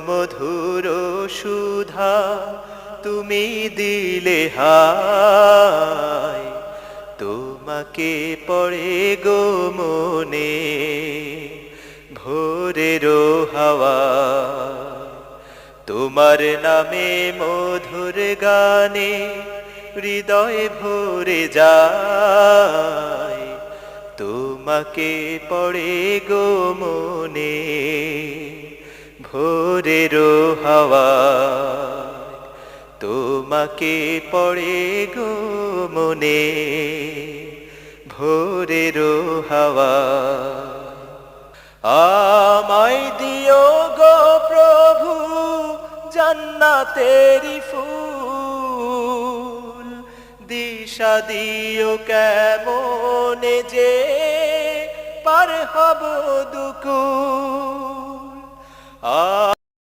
মধুর সুধা তুমি দিলে হায়, তোমাকে পড়ে গো মনে ভোরের হাওয়া। তোমার নামে মধুর গানে হৃদয় ভরে যায়, তোমাকে পড়ে গো মনে ভোরের হাওয়া। তোমাকে পড়ে গো মনে ভোরের হাওয়া। আমায় দিও গো প্রভু জান্নাতেরি ফুল, দিশা দিও কেমনে যে পার হব দুকুল।